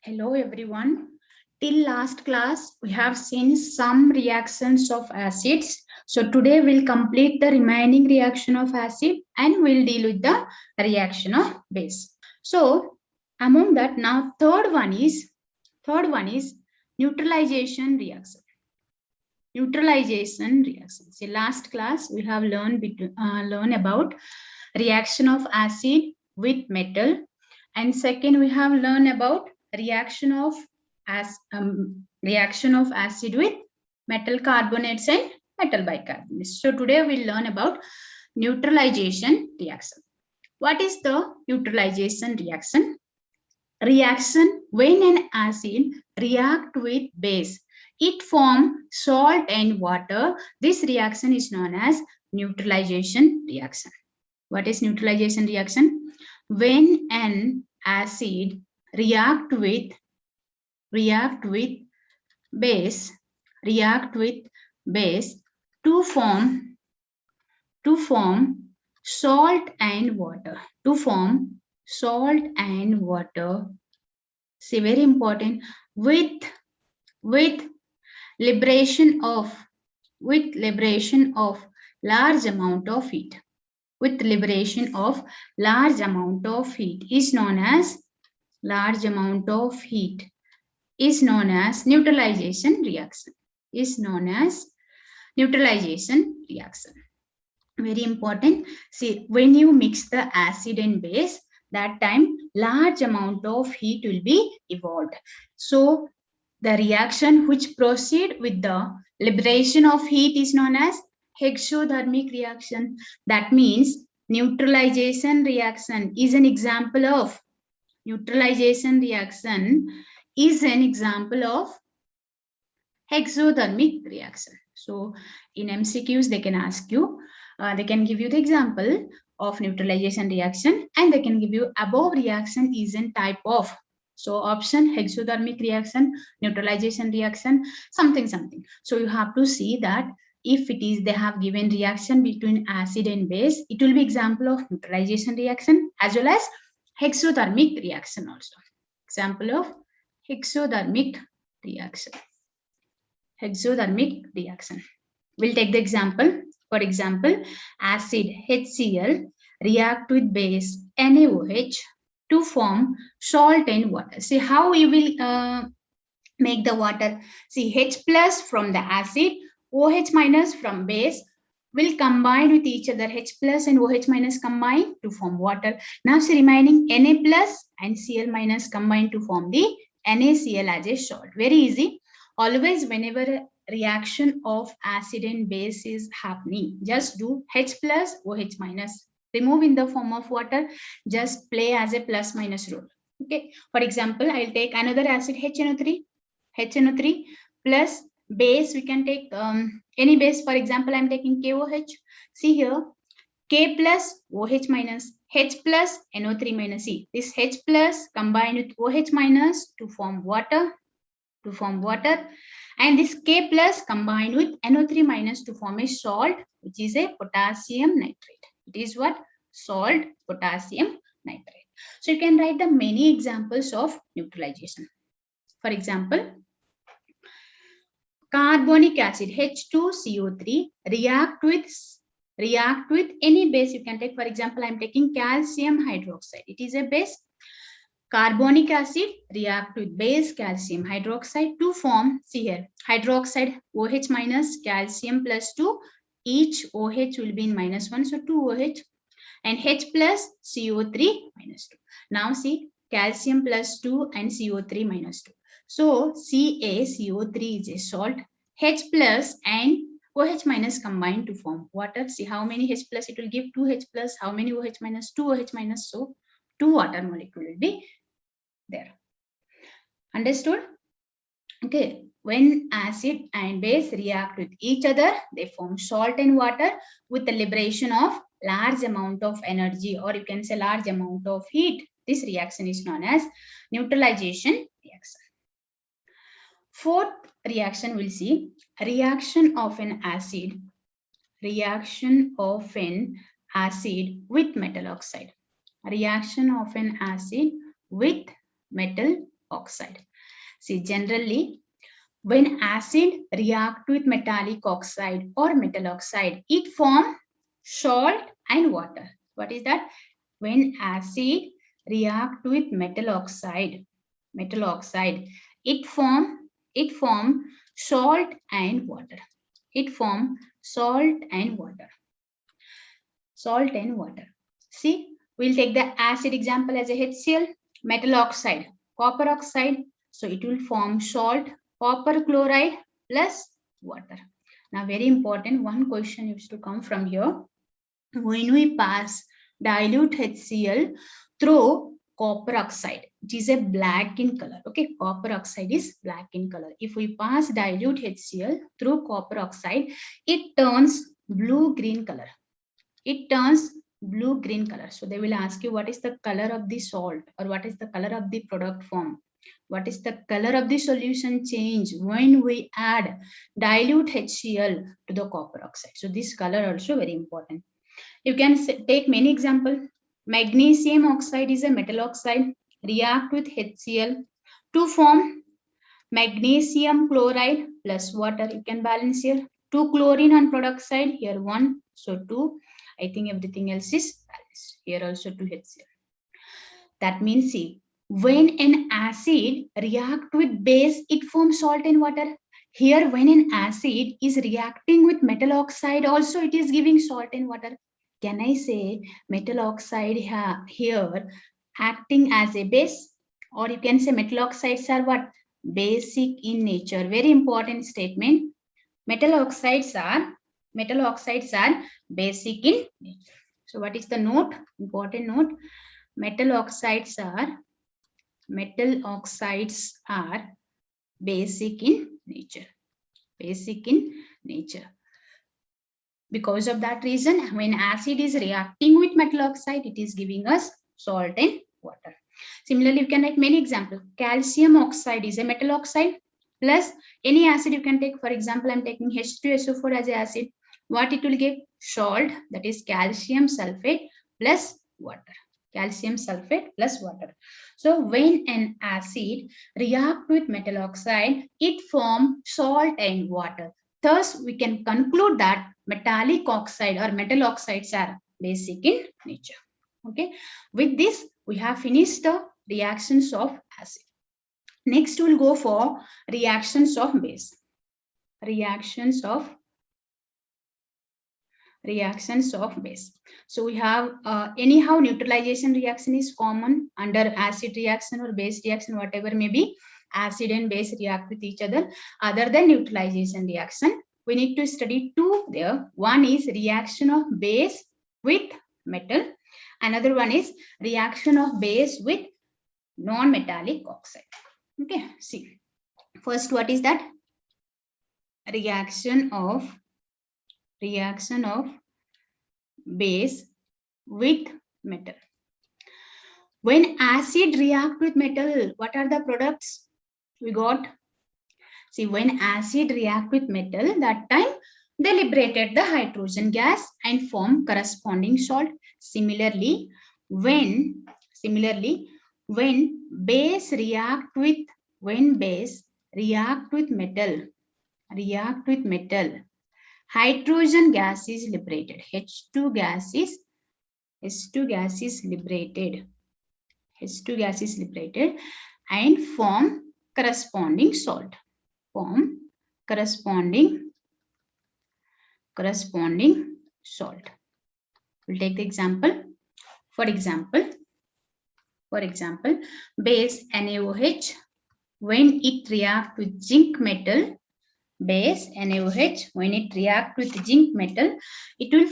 Hello everyone. Till last class, we have seen some reactions of acids. So today we'll complete the remaining reaction of acid and we'll deal with the reaction of base. So among that, now third one is neutralization reaction. Neutralization reaction. See, last class we have learned about reaction of acid with metal, and second we have learned about reaction of reaction of acid with metal carbonates and metal bicarbonates. So today we'll learn about neutralization reaction. What is the neutralization reaction? Reaction when an acid react with base, it form salt and water. This reaction is known as neutralization reaction. What is neutralization reaction? When an acid react with base to form salt and water. See, very important. With liberation of large amount of heat. With liberation of large amount of heat is known as neutralization reaction. Very important. See, when you mix the acid and base, that time large amount of heat will be evolved. So the reaction which proceed with the liberation of heat is known as exothermic reaction. That means neutralization reaction is an example of exothermic reaction. So in MCQs they can ask you, they can give you the example of neutralization reaction and they can give you above reaction is a type of. So option exothermic reaction, neutralization reaction, something. So you have to see that if it is they have given reaction between acid and base, it will be example of neutralization reaction as well as exothermic reaction also. Example of exothermic reaction. We'll take the example. For example, acid HCl react with base NaOH to form salt and water. See how you will make the water. See, H plus from the acid, OH minus from base will combine with each other. H plus and OH minus combine to form water. Now see, remaining Na plus and Cl minus combine to form the NaCl as a salt. Very easy. Always whenever a reaction of acid and base is happening, just do H plus OH minus. Remove in the form of water, just play as a plus minus rule. Okay. For example, I'll take another acid HNO3 plus base. We can take any base. For example, I'm taking KOH. See here, K plus OH minus, H plus NO3 minus E. This H plus combined with OH minus to form water. And this K plus combined with NO3 minus to form a salt, which is a potassium nitrate. It is what? Salt, potassium nitrate. So you can write the many examples of neutralization. For example, carbonic acid H2CO3 react with any base you can take. For example, I am taking calcium hydroxide. It is a base. Carbonic acid react with base calcium hydroxide to form, see here, hydroxide OH minus calcium plus 2. Each OH will be in minus 1, so 2 OH, and H plus CO3 minus 2. Now see, calcium plus 2 and CO3 minus 2. So CaCO3 is a salt. H plus and OH minus combined to form water. See how many H plus it will give? 2 H plus. How many OH minus? 2 OH minus. So 2 water molecule will be there. Understood? Okay. When acid and base react with each other, they form salt and water with the liberation of large amount of energy, or you can say large amount of heat. This reaction is known as neutralization reaction. Fourth reaction we'll see, reaction of an acid with metal oxide. Reaction of an acid with metal oxide. See, generally, when acid react with metallic oxide or metal oxide, it form salt and water. What is that? When acid react with metal oxide, it form salt and water. It form salt and water. Salt and water. See, we'll take the acid example as a HCl, metal oxide, copper oxide. So it will form salt, copper chloride plus water. Now, very important, one question used to come from here. When we pass dilute HCl through copper oxide, it is a black in color. Okay, copper oxide is black in color. If we pass dilute HCl through copper oxide, it turns blue-green color. It turns blue-green color. So they will ask you, what is the color of the salt, or what is the color of the product form? What is the color of the solution change when we add dilute HCl to the copper oxide? So this color also very important. You can take many examples. Magnesium oxide is a metal oxide, react with HCl to form magnesium chloride plus water. You can balance here. 2 chlorine on product side, here 1, so 2. I think everything else is balanced. Here also 2 HCl. That means, see, when an acid react with base, it forms salt and water. Here, when an acid is reacting with metal oxide, also it is giving salt and water. Can I say metal oxide here acting as a base? Or you can say metal oxides are what? Basic in nature. Very important statement. Metal oxides are basic in nature. So what is the note? Important note. Metal oxides are basic in nature. Basic in nature. Because of that reason, when acid is reacting with metal oxide, it is giving us salt and water. Similarly, you can take many examples. Calcium oxide is a metal oxide plus any acid you can take. For example, I'm taking H2SO4 as an acid. What it will give? Salt, that is calcium sulfate plus water. Calcium sulfate plus water. So when an acid reacts with metal oxide, it forms salt and water. Thus, we can conclude that metallic oxide or metal oxides are basic in nature. Okay. With this, we have finished the reactions of acid. Next, we'll go for reactions of base. Reactions of base. So we have anyhow neutralization reaction is common under acid reaction or base reaction, whatever may be. Acid and base react with each other. Other than neutralization reaction, we need to study two there. One is reaction of base with metal. Another one is reaction of base with non-metallic oxide. Okay, see. First, what is that? Reaction of base with metal. When acid react with metal, what are the products we got? See, when acid react with metal, that time they liberated the hydrogen gas and form corresponding salt. Similarly, when base react with metal, hydrogen gas is liberated. H2 gas is liberated. H2 gas is liberated and form corresponding salt. Form corresponding salt. We'll take the example. For example, base NaOH, when it react with zinc metal, base NaOH, when it react with zinc metal, it will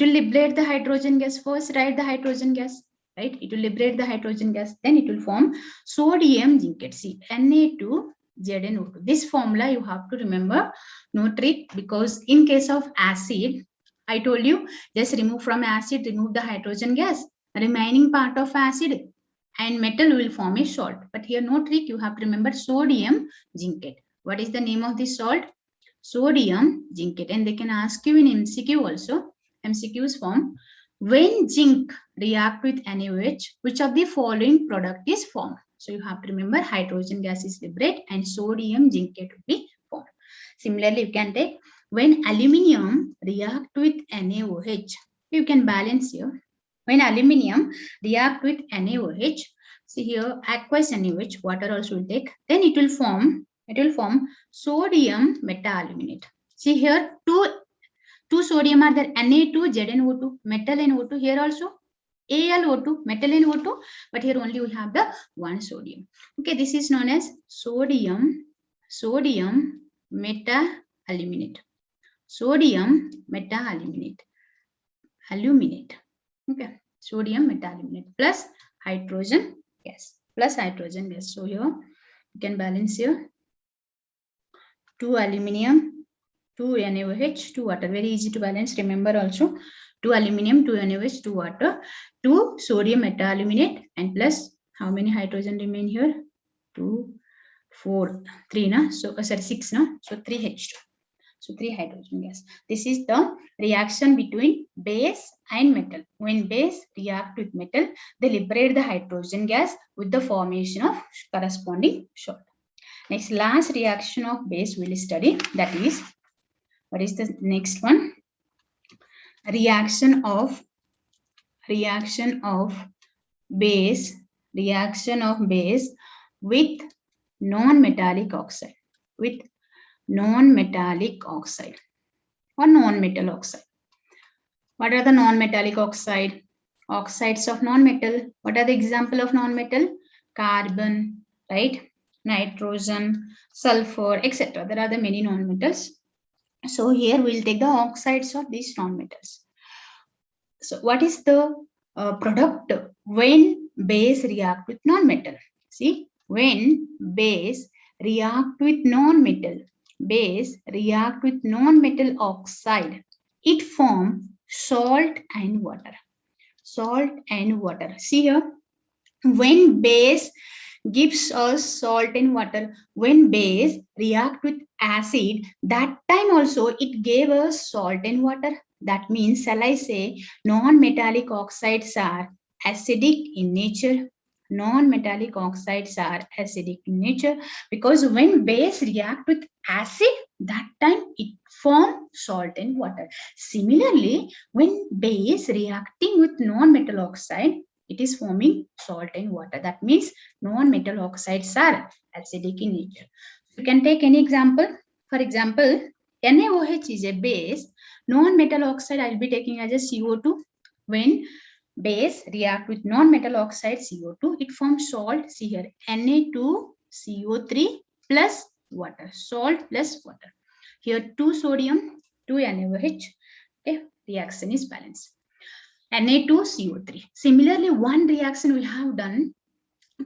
liberate the hydrogen gas first, right? The hydrogen gas, right? It will liberate the hydrogen gas, then it will form sodium zincate. See, Na2ZnO2. This formula you have to remember, no trick, because in case of acid, I told you, just remove from acid, remove the hydrogen gas, remaining part of acid and metal will form a salt. But here no trick, you have to remember sodium zincate. What is the name of this salt? Sodium zincate. And they can ask you in MCQ also. MCQs form, when zinc react with NaOH, which of the following product is formed? So you have to remember hydrogen gas is liberate and sodium zincate will be formed. Similarly, you can take when aluminium react with NaOH, you can balance here. When aluminium react with NaOH, see here aqueous NaOH, water also will take, then it will form sodium metaaluminate. See here two sodium are there, Na2, ZnO2, metal NO2, here also AlO2, metal NO2, but here only we have the one sodium. Okay, this is known as sodium metaaluminate. Sodium metaaluminate. Okay, sodium metaaluminate plus hydrogen gas. So here you can balance here 2 aluminium, 2 NaOH, 2 water. Very easy to balance. Remember also 2 aluminium, 2 NaOH, 2 water, 2 sodium metaaluminate, and plus how many hydrogen remain here? 2, 4, 3 na? So 6 na? So 3 H2. So 3 hydrogen gas. This is the reaction between base and metal. When base react with metal, they liberate the hydrogen gas with the formation of corresponding salt. Next, last reaction of base we will study. That is, what is the next one? Reaction of base with non-metallic oxide. Non-metallic oxide or non-metal oxide. What are the non-metallic oxide? Oxides of non-metal. What are the example of non-metal? Carbon, right? Nitrogen, sulfur, etc. There are the many non-metals. So here we will take the oxides of these non-metals. So what is the product when base react with non-metal? See, when base react with non-metal, oxide, it forms salt and water. See here, when base gives us salt and water, when base react with acid, that time also it gave us salt and water. That means, shall I say, non-metallic oxides are acidic in nature. Non-metallic oxides are acidic in nature because when base react with acid, that time it form salt and water. Similarly, when base reacting with non-metal oxide, it is forming salt and water. That means non-metal oxides are acidic in nature. You can take any example. For example, NaOH is a base. Non-metal oxide I will be taking as a CO2. When base react with non-metal oxide CO2, it forms salt. See here, Na2CO3 plus water. Salt plus water. Here 2 sodium, 2 NaOH. Okay, reaction is balanced. Na2CO3. Similarly, one reaction we have done,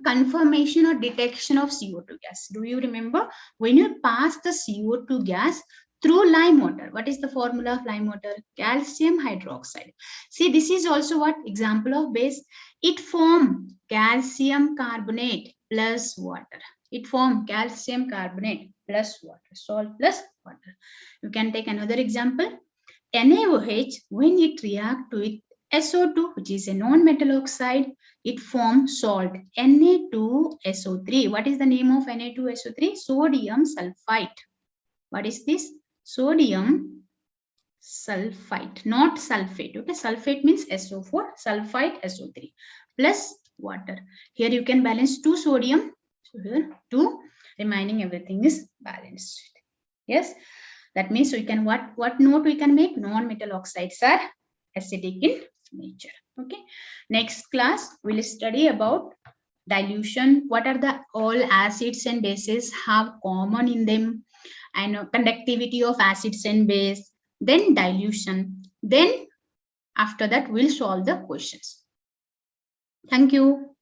confirmation or detection of CO2 gas. Do you remember? When you pass the CO2 gas through lime water, what is the formula of lime water? Calcium hydroxide. See, this is also what example of base. It form calcium carbonate plus water. Salt plus water. You can take another example. NaOH, when it react with SO2, which is a non-metal oxide, it forms salt, Na2SO3. What is the name of Na2SO3? Sodium sulfite. What is this? Sodium sulfite, not sulfate. Okay, sulfate means SO4, sulfite SO3 plus water. Here you can balance 2 sodium. So here 2, remaining everything is balanced. Yes, that means we can what note we can make? Non-metal oxides are acidic in nature. Okay, next class we'll study about dilution. What are the all acids and bases have common in them, and conductivity of acids and base, then dilution, then after that we'll solve the questions. Thank you.